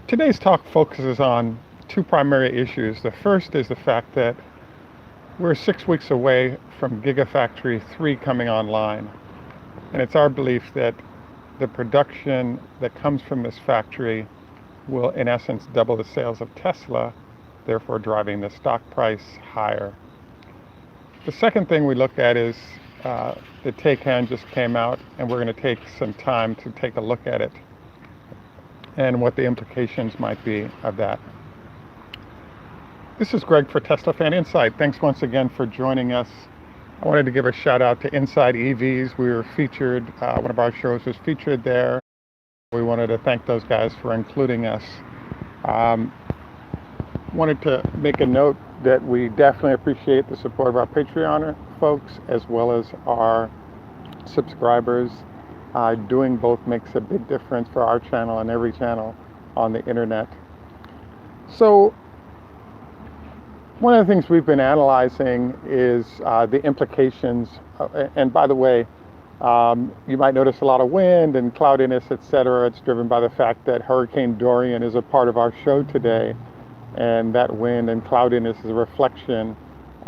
Today's talk focuses on two primary issues. The first is the fact that we're 6 weeks away from Gigafactory 3 coming online. And it's our belief that the production that comes from this factory will, in essence, double the sales of Tesla, therefore driving the stock price higher. The second thing we look at is the Taycan just came out, and we're going to take some time to take a look at it and what the implications might be of that. This is Greg for Tesla Fan Insight. Thanks once again for joining us. I wanted to give a shout out to Inside EVs. We were featured, one of our shows was featured there. We wanted to thank those guys for including us. Wanted to make a note that we definitely appreciate the support of our Patreon folks as well as our subscribers. Doing both makes a big difference for our channel and every channel on the internet. So one of the things we've been analyzing is the implications, and by the way, you might notice a lot of wind and cloudiness, etc. It's driven by the fact that Hurricane Dorian is a part of our show today, and that wind and cloudiness is a reflection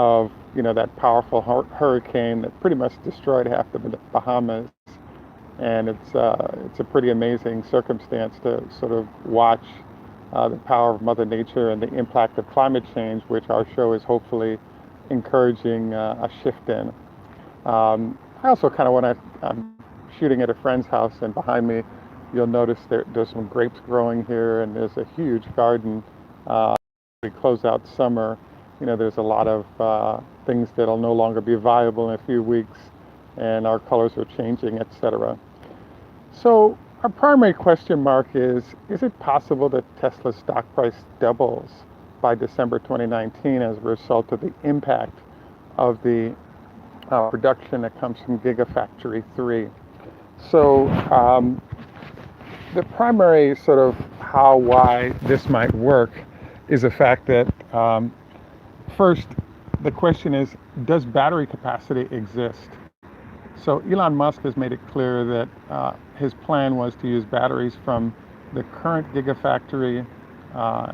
of that powerful hurricane that pretty much destroyed half the Bahamas. And it's a pretty amazing circumstance to sort of watch the power of Mother Nature and the impact of climate change, which our show is hopefully encouraging a shift in. I also kind of want to, I'm shooting at a friend's house, and behind me you'll notice there's some grapes growing here, and there's a huge garden. We close out summer, there's a lot of things that'll no longer be viable in a few weeks, and our colors are changing, etc. So our primary question mark is it possible that Tesla's stock price doubles by December 2019 as a result of the impact of the production that comes from Gigafactory 3? So the primary sort of why this might work is the fact that first, the question is, does battery capacity exist? So Elon Musk has made it clear that his plan was to use batteries from the current Gigafactory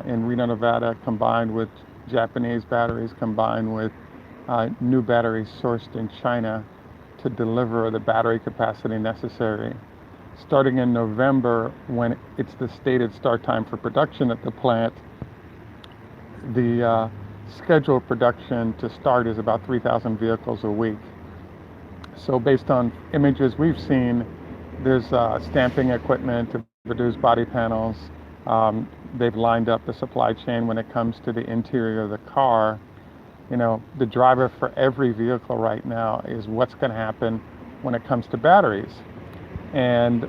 in Reno, Nevada, combined with Japanese batteries, combined with new batteries sourced in China to deliver the battery capacity necessary. Starting in November, when it's the stated start time for production at the plant, the scheduled production to start is about 3,000 vehicles a week. So based on images we've seen, there's stamping equipment to produce body panels. They've lined up the supply chain when it comes to the interior of the car. The driver for every vehicle right now is what's going to happen when it comes to batteries. And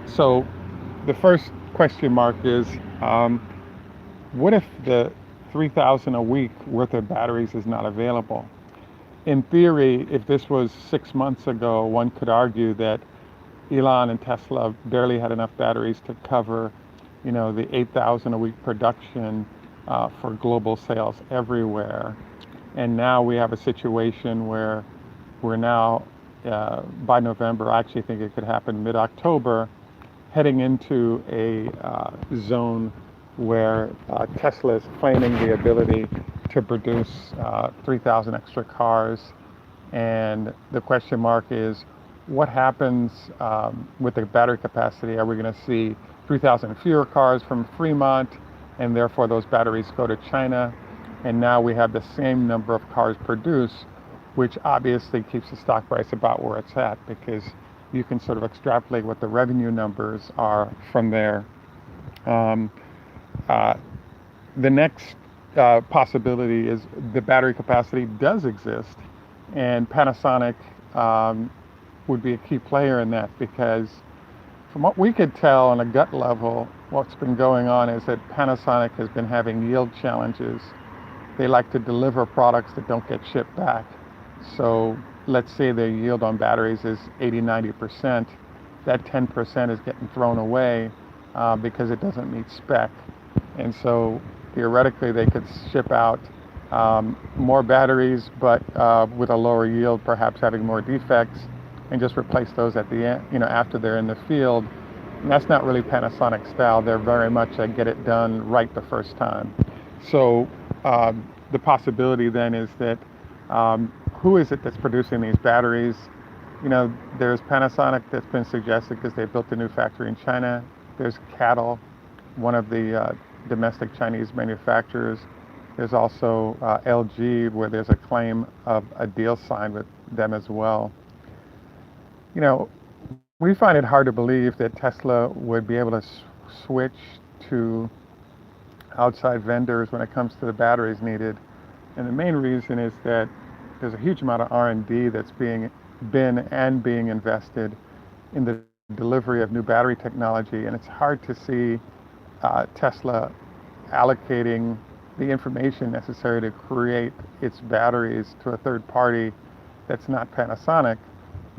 so the first question mark is, what if the 3,000 a week worth of batteries is not available? In theory, if this was 6 months ago, one could argue that Elon and Tesla barely had enough batteries to cover, the 8,000 a week production for global sales everywhere. And now we have a situation where we're now, by November, I actually think it could happen mid-October, heading into a zone where Tesla is claiming the ability to produce 3,000 extra cars. And the question mark is, what happens with the battery capacity? Are we going to see 3,000 fewer cars from Fremont, and therefore those batteries go to China? And now we have the same number of cars produced, which obviously keeps the stock price about where it's at, because you can sort of extrapolate what the revenue numbers are from there. The next possibility is the battery capacity does exist, and Panasonic would be a key player in that, because from what we could tell on a gut level, what's been going on is that Panasonic has been having yield challenges. They like to deliver products that don't get shipped back. So let's say their yield on batteries is 80-90%. That 10% is getting thrown away because it doesn't meet spec. And so theoretically they could ship out more batteries, but with a lower yield, perhaps having more defects, and just replace those at the end, after they're in the field, And that's not really Panasonic style. They're very much a get it done right the first time. So the possibility then is that who is it that's producing these batteries? There's Panasonic that's been suggested because they built a new factory in China. There's Cattle, one of the domestic Chinese manufacturers. There's also LG, where there's a claim of a deal signed with them as well. We find it hard to believe that Tesla would be able to switch to outside vendors when it comes to the batteries needed. And the main reason is that there's a huge amount of R&D that's being invested in the delivery of new battery technology, and it's hard to see Tesla allocating the information necessary to create its batteries to a third party that's not Panasonic,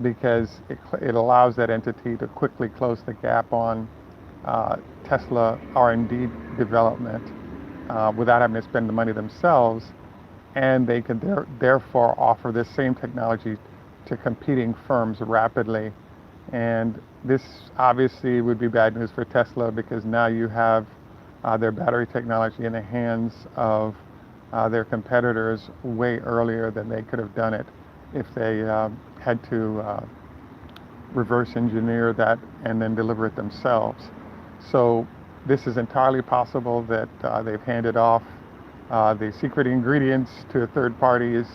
because it allows that entity to quickly close the gap on Tesla R&D development without having to spend the money themselves, and they can therefore offer this same technology to competing firms rapidly. And this obviously would be bad news for Tesla, because now you have their battery technology in the hands of their competitors way earlier than they could have done it if they had to reverse engineer that and then deliver it themselves. So this is entirely possible that they've handed off the secret ingredients to third parties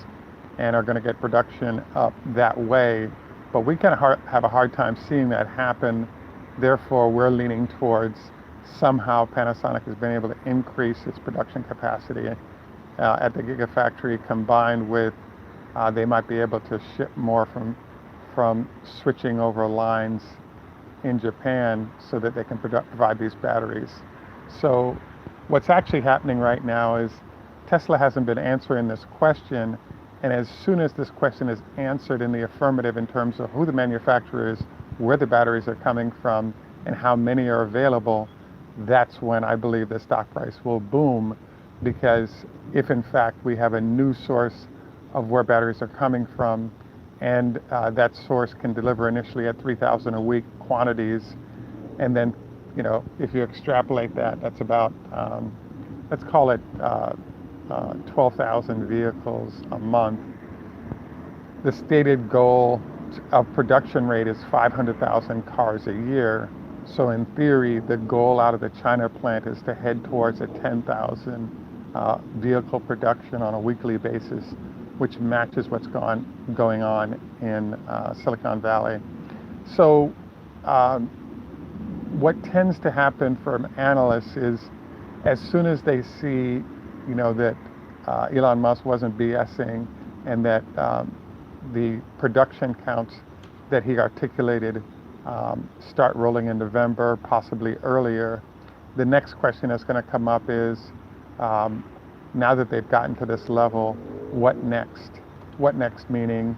and are going to get production up that way. But we kind of have a hard time seeing that happen. Therefore, we're leaning towards somehow Panasonic has been able to increase its production capacity at the Gigafactory, combined with they might be able to ship more from switching over lines in Japan so that they can provide these batteries. So what's actually happening right now is Tesla hasn't been answering this question, and as soon as this question is answered in the affirmative in terms of who the manufacturer is, where the batteries are coming from, and how many are available, that's when I believe the stock price will boom, because if in fact we have a new source of where batteries are coming from, and that source can deliver initially at 3,000 a week quantities, and then if you extrapolate that, that's about let's call it 12,000 vehicles a month. The stated goal of production rate is 500,000 cars a year. So in theory, the goal out of the China plant is to head towards a 10,000 vehicle production on a weekly basis, which matches what's going on in Silicon Valley. So what tends to happen from analysts is, as soon as they see that Elon Musk wasn't BSing, and that the production counts that he articulated start rolling in November, possibly earlier, the next question that's going to come up is, now that they've gotten to this level, what next? What next meaning,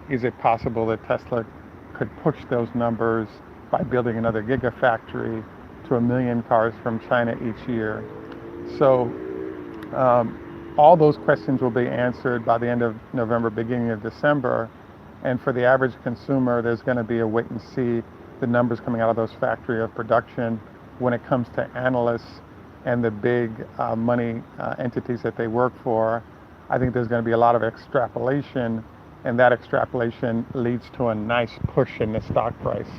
is it possible that Tesla could push those numbers by building another Gigafactory to 1 million cars from China each year? So all those questions will be answered by the end of November, beginning of December. And for the average consumer, there's going to be a wait and see the numbers coming out of those factory of production. When it comes to analysts and the big money entities that they work for, I think there's going to be a lot of extrapolation, and that extrapolation leads to a nice push in the stock price.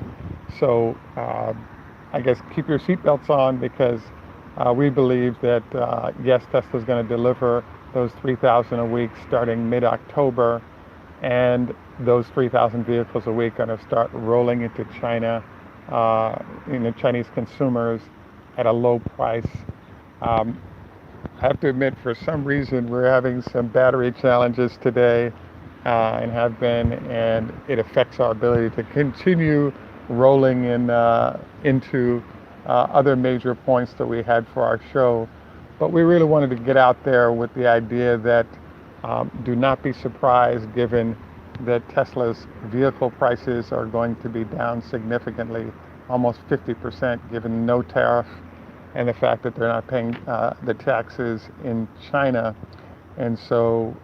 So I guess keep your seatbelts on, because we believe that yes, Tesla's going to deliver those 3,000 a week starting mid-October, and those 3,000 vehicles a week are going to start rolling into China, Chinese consumers at a low price. I have to admit, for some reason, we're having some battery challenges today, and have been, and it affects our ability to continue rolling into other major points that we had for our show. But we really wanted to get out there with the idea that do not be surprised, given that Tesla's vehicle prices are going to be down significantly, almost 50%, given no tariff and the fact that they're not paying the taxes in China. And so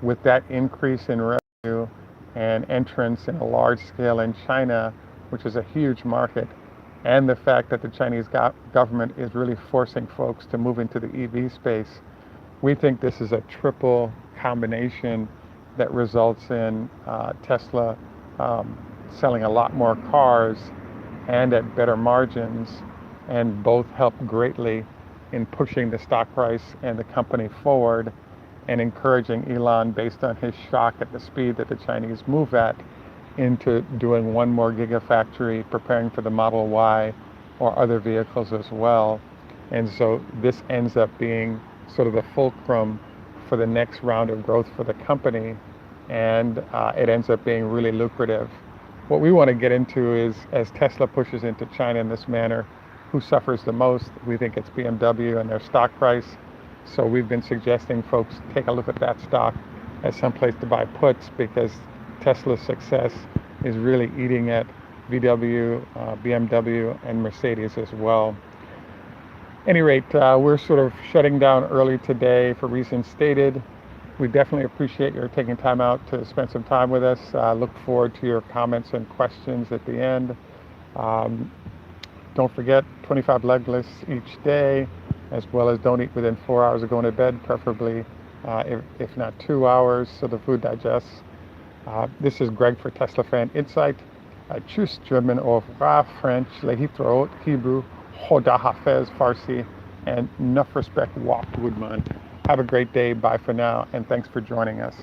with that increase in revenue and entrance in a large scale in China, which is a huge market, and the fact that the Chinese government is really forcing folks to move into the EV space, we think this is a triple combination that results in Tesla selling a lot more cars and at better margins, and both help greatly in pushing the stock price and the company forward and encouraging Elon, based on his shock at the speed that the Chinese move at, into doing one more Gigafactory, preparing for the Model Y or other vehicles as well. And so this ends up being sort of the fulcrum for the next round of growth for the company, and it ends up being really lucrative. What we want to get into is, as Tesla pushes into China in this manner, who suffers the most? We think it's BMW and their stock price. So we've been suggesting folks take a look at that stock as some place to buy puts, because Tesla's success is really eating at VW, BMW, and Mercedes as well. At any rate, we're sort of shutting down early today for reasons stated. We definitely appreciate your taking time out to spend some time with us. Look forward to your comments and questions at the end. Don't forget 25 leg lifts each day, as well as don't eat within 4 hours of going to bed, preferably if not 2 hours, so the food digests. This is Greg for Tesla Fan Insight. Tschüss, German, au revoir, French, Lehitraot, Hebrew, Hoda Hafez, Farsi, and enough respect, Walt Woodman. Have a great day. Bye for now, and thanks for joining us.